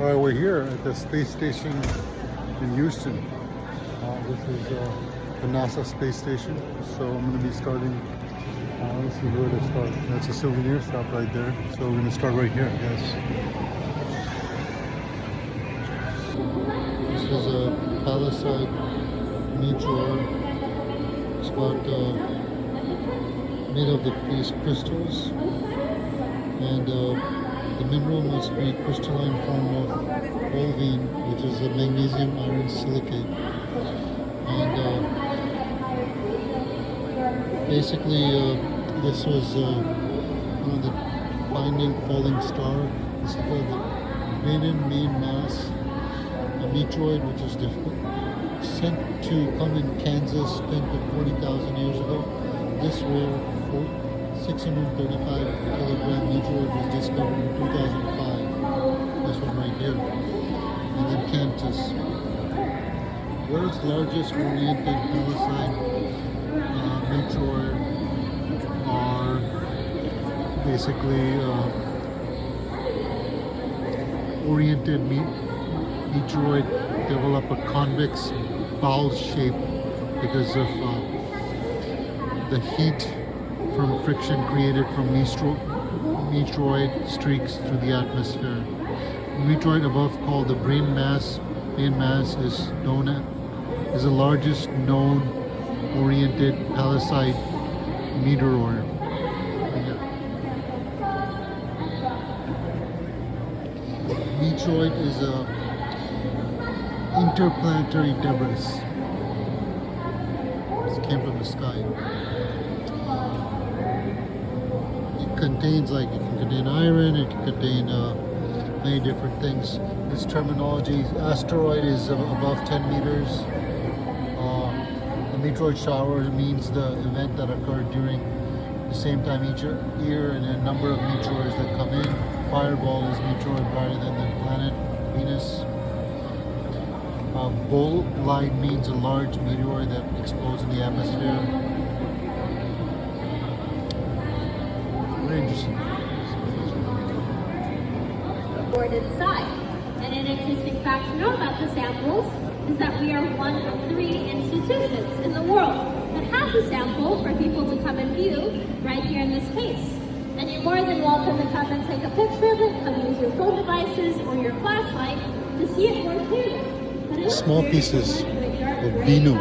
All right, we're here at the space station in Houston. This is the NASA space station. So I'm going to be starting. Let's see where to start. That's a souvenir shop right there. So we're going to start right here, I guess. This is a Palisade meteor. It's got made of these crystals, and the mineral must be crystalline form of olivine, which is a magnesium iron silicate. And basically, this was one of the finding falling star. This is called the Raynon main mass, a meteoroid, which is difficult. Sent to come in Kansas 10 to 40,000 years ago. This rare 635 kilogram meteoroid was discovered in 2005. This one right here. And then Kansas. World's largest oriented Palisade meteoroid are basically oriented meteoroid develop a convex bowl shape because of the heat from friction created from meteoroid streaks through the atmosphere. The meteoroid above, called the main mass, is the largest known oriented Palisade meteoroid. Meteoroid is a interplanetary debris. This came from the sky. It contains, it can contain iron, it can contain many different things. This terminology, asteroid is above 10 meters. A meteoroid shower means the event that occurred during the same time each year, and a number of meteors that come in. Fireball is meteoroid brighter than the planet Venus. Bolide means a large meteor that explodes in the atmosphere. Very interesting. Inside. And an interesting fact to know about the samples is that we are one of 3 institutions in the world that has a sample for people to come and view right here in this case. And you're more than welcome to come and take a picture of it, come use your phone devices or your flashlight to see it more clearly. Small pieces of Bennu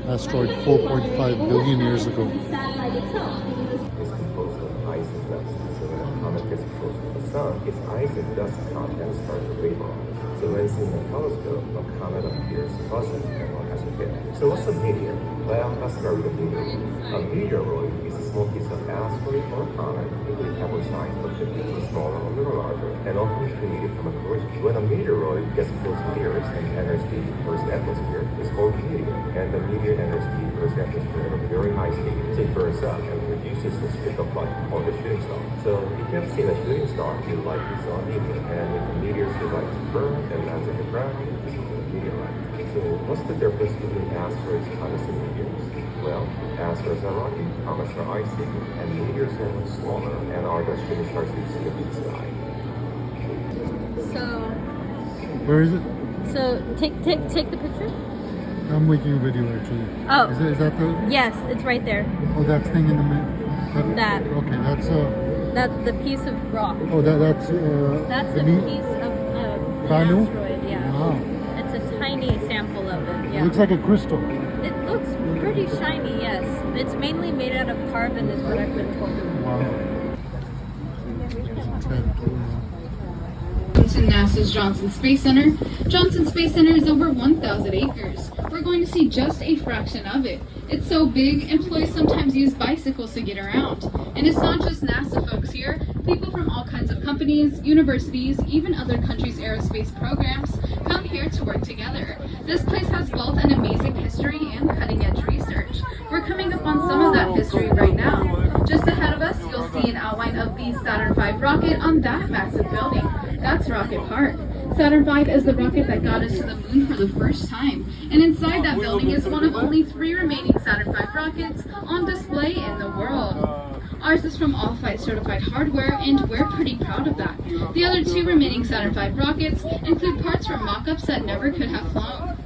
asteroid 4.5 billion years ago. It's composed of ice and dust. So when a comet gets close to the sun, its ice and dust content starts to vaporize. So when seen in a telescope, a comet appears fuzzy and one has a hit. So what's a meteor? Well, let's start with a meteor. A meteoroid is a small piece of asteroid or comet, usually tablet size, but could be smaller or a little larger, and often created from a collision. When a meteoroid gets close to the Earth and enters the Earth's atmosphere, it's called a meteor. And the meteor enters the Earth's atmosphere at a very high speed. So it burns up and produces a strip of light called a shooting star. So if you have seen a shooting star, you likely saw a meteor. And if a meteor survives to burn and lands on the ground, this is a meteorite. So what's the difference between asteroids, comets, and meteors? Well, asteroids are rocky, comets are icy, and meteors are much smaller and are the shooting stars you see in the sky. So, Where is it? so take the picture. I'm making a video actually. Oh. Is that the? Yes, it's right there. Oh, that thing in the middle. That. Okay, that's That's the piece of rock. Oh, that's That's a piece of an Bennu? asteroid. Yeah. Wow. It's a tiny sample of it. It Yeah. looks like a crystal. It looks pretty shiny. Yes. It's mainly made out of carbon, is what I've been told. Wow. To NASA's Johnson Space Center. Johnson Space Center is over 1,000 acres. We're going to see just a fraction of it. It's so big, employees sometimes use bicycles to get around. And it's not just NASA folks here. People from all kinds of companies, universities, even other countries' aerospace programs come here to work together. This place has both an amazing history and cutting-edge research. We're coming up on some of that history right now. Just ahead of us, you'll see an outline of the Saturn V rocket on that massive building. That's Rocket Park. Saturn V is the rocket that got us to the moon for the first time. And inside that building is one of only 3 remaining Saturn V rockets on display in the world. Ours is from All-Flight certified hardware, and we're pretty proud of that. The other 2 remaining Saturn V rockets include parts from mock-ups that never could have flown.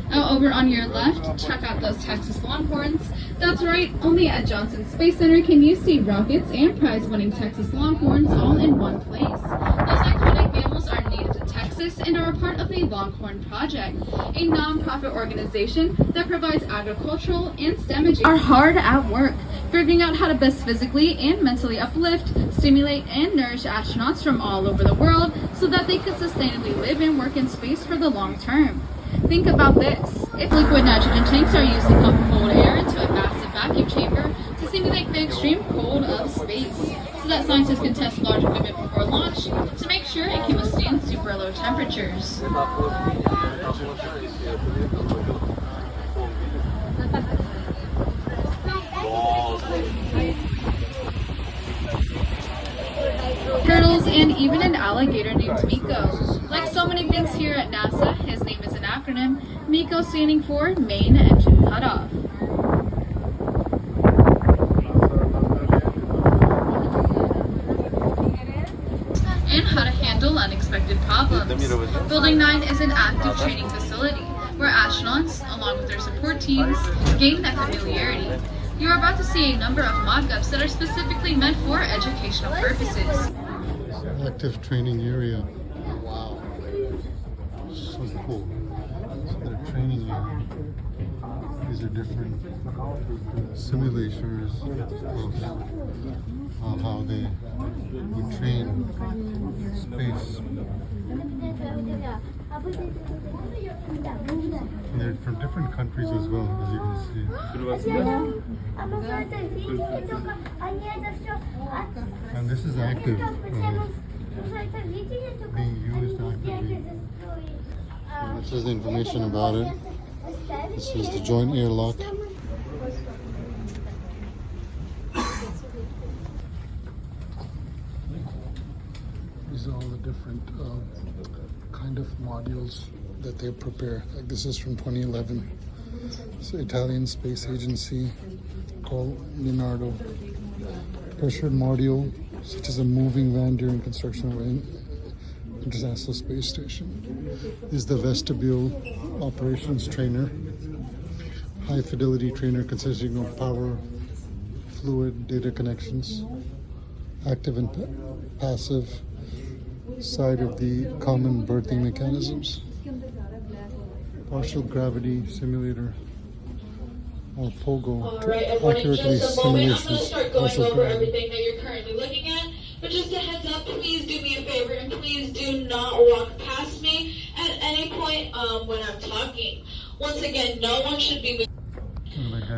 Now over on your left, check out those Texas Longhorns. That's right, only at Johnson Space Center can you see rockets and prize-winning Texas Longhorns all in one place. Those iconic mammals are native to Texas and are a part of the Longhorn Project, a non-profit organization that provides agricultural and STEM education. Are hard at work, figuring out how to best physically and mentally uplift, stimulate, and nourish astronauts from all over the world so that they could sustainably live and work in space for the long term. Think about this. If liquid nitrogen tanks are used to pump cold air into a massive vacuum chamber to simulate the extreme cold of space, so that scientists can test large equipment before launch to make sure it can withstand super low temperatures. Turtles, and even an alligator named Miko. Like so many things here at NASA, his name is an acronym, MECO standing for Main Engine Cutoff. And how to handle unexpected problems. Building 9 is an active training facility where astronauts, along with their support teams, gain that familiarity. You are about to see a number of mock-ups that are specifically meant for educational purposes. Active training area. Wow. So cool. So their training area. These are different simulators of how they would train space. And they're from different countries as well, as you can see. And this is active, being used actively. And this is the information about it. This is the joint airlock. These are all the different kind of modules that they prepare. Like this is from 2011. It's the Italian Space Agency called Leonardo. Pressured module, such as a moving van during construction of an International Space Station. This is the vestibule operations trainer. High fidelity trainer consisting of power, fluid, data connections. Active and passive side of the common berthing mechanisms. Partial gravity simulator, or POGO, All right, everyone, in just a moment, I'm going to start going over everything that you're currently looking at. But just a heads up, please do me a favor and please do not walk past me at any point when I'm talking. Once again, no one should be.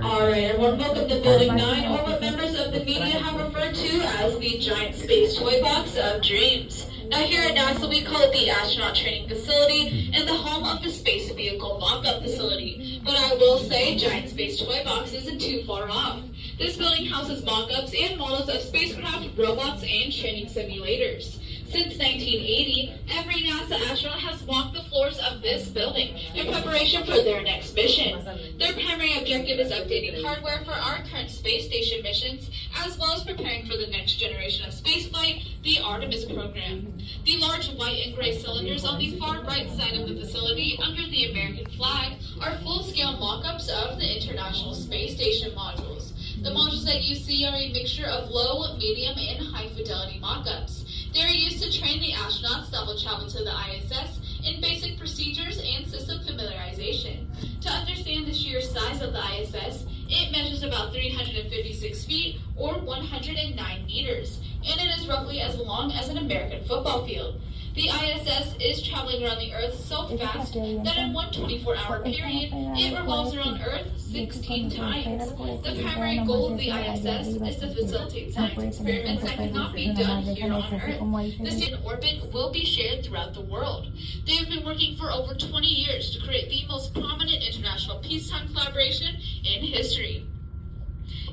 All right, everyone, welcome to Building 9, or what members of the media have referred to as the giant space toy box of dreams. Now here at NASA, we call it the Astronaut Training Facility and the home of the Space Vehicle Mock-Up Facility. But I will say, Giant Space Toy Box isn't too far off. This building houses mock-ups and models of spacecraft, robots, and training simulators. Since 1980, every NASA astronaut has walked the floors of this building in preparation for their next mission. Their primary objective is updating hardware for our current space station missions, as well as preparing for the next generation of spaceflight, the Artemis program. The large white and gray cylinders on the far right side of the facility under the American flag are full-scale mock-ups of the International Space Station modules. The modules that you see are a mixture of low, medium, and high-fidelity mock-ups. They are used to train the astronauts that will travel to the ISS in basic procedures and system familiarization. To understand the sheer size of the ISS, it measures about 356 feet or 109 meters, and it is roughly as long as an American football field. The ISS is traveling around the Earth so fast that in one 24-hour period, it revolves around Earth 16 times. The primary goal of the ISS is to facilitate science experiments that cannot be done here on Earth. The station orbit will be shared throughout the world. They have been working for over 20 years to create the most prominent international peacetime collaboration in history.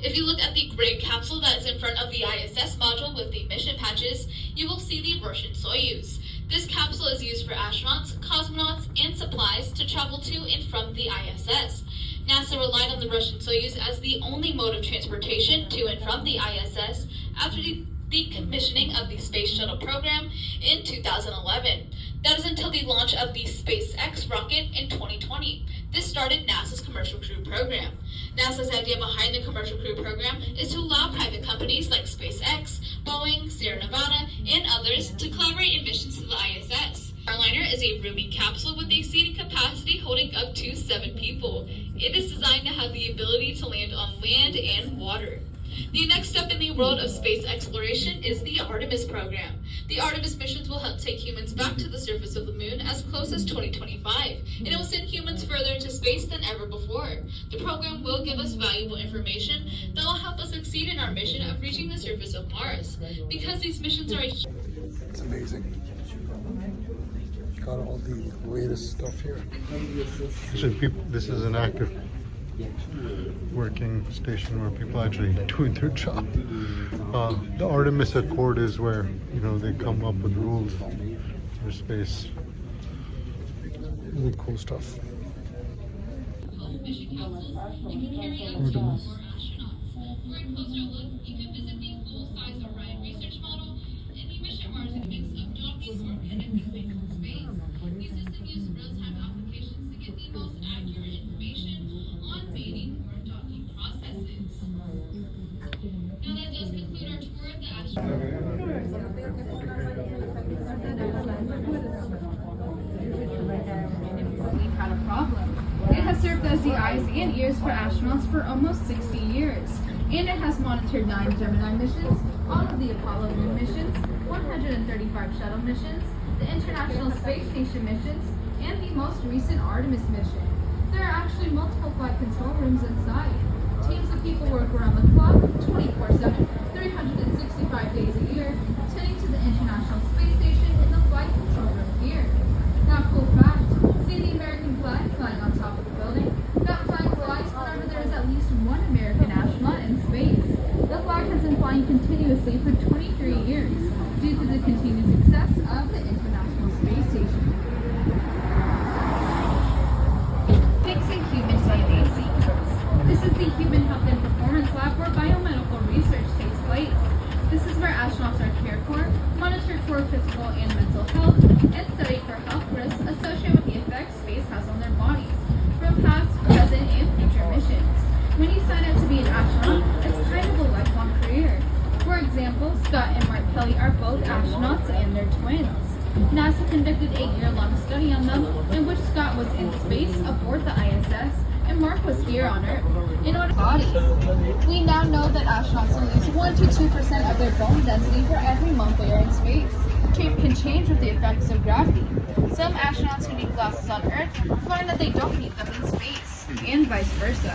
If you look at the gray capsule that is in front of the ISS module with the mission patches, you will see the Russian Soyuz. This capsule is used for astronauts, cosmonauts, and supplies to travel to and from the ISS. NASA relied on the Russian Soyuz as the only mode of transportation to and from the ISS after the decommissioning of the Space Shuttle program in 2011. That is until the launch of the SpaceX rocket in 2020. This started NASA's Commercial Crew program. NASA's idea behind the Commercial Crew program is to allow private companies like SpaceX, Boeing, Sierra Nevada, and others to collaborate in missions to the ISS. Starliner is a roomy capsule with a seating capacity holding up to 7 people. It is designed to have the ability to land on land and water. The next step in the world of space exploration is the Artemis program. The Artemis missions will help take humans back to the surface of the moon as close as 2025, and it will send humans further into space than ever before. The program will give us valuable information that will help us succeed in our mission of reaching the surface of Mars. Because these missions are It's amazing. Got all the latest stuff here. This is an active working station where people actually doing their job. The Artemis Accord is where, you know, they come up with rules for space. Really cool stuff. Artemis. For a closer look, you can visit the full-size Orion research model and the mission Mars in a mix of docking or connecting things in space. These systems use real-time applications to get the most accurate information on mating or docking processes. Now that does conclude our tour of the We've had a problem. It has served as the eyes and ears for astronauts for almost 60 years. And it has monitored 9 Gemini missions, all of the Apollo moon missions, 135 shuttle missions, the International Space Station missions, and the most recent Artemis mission. There are actually multiple flight control rooms inside. Teams of people work around the clock, 24/7, 365 days a year, tending to the International Space Station in the flight control room here. Now, cool fact, see the American flag flying on top of the building? That flag flies whenever there is at least one American astronaut in space. The flag has been flying continuously for 23 years due to the continued success of the International Space Station. Fixing human DNA sequence. This is the Human Health and Performance Lab where biomedical research takes place. This is where astronauts are cared for, monitored for physical and mental health, and studied for health risks associated with the effects space has on their bodies from past, present, and future missions. When you sign up to be an astronaut, it's kind of a lifelong career. For example, Scott and Mark Kelly are both astronauts and they're twins. NASA conducted a year-long study on them in which Scott was in space aboard the ISS and Mark was here on Earth. In order body, we now know that astronauts lose 1 to 2% of their bone density for every month they are in space. Shape can change with the effects of gravity. Some astronauts who need glasses on Earth find that they don't need them in space, and vice versa.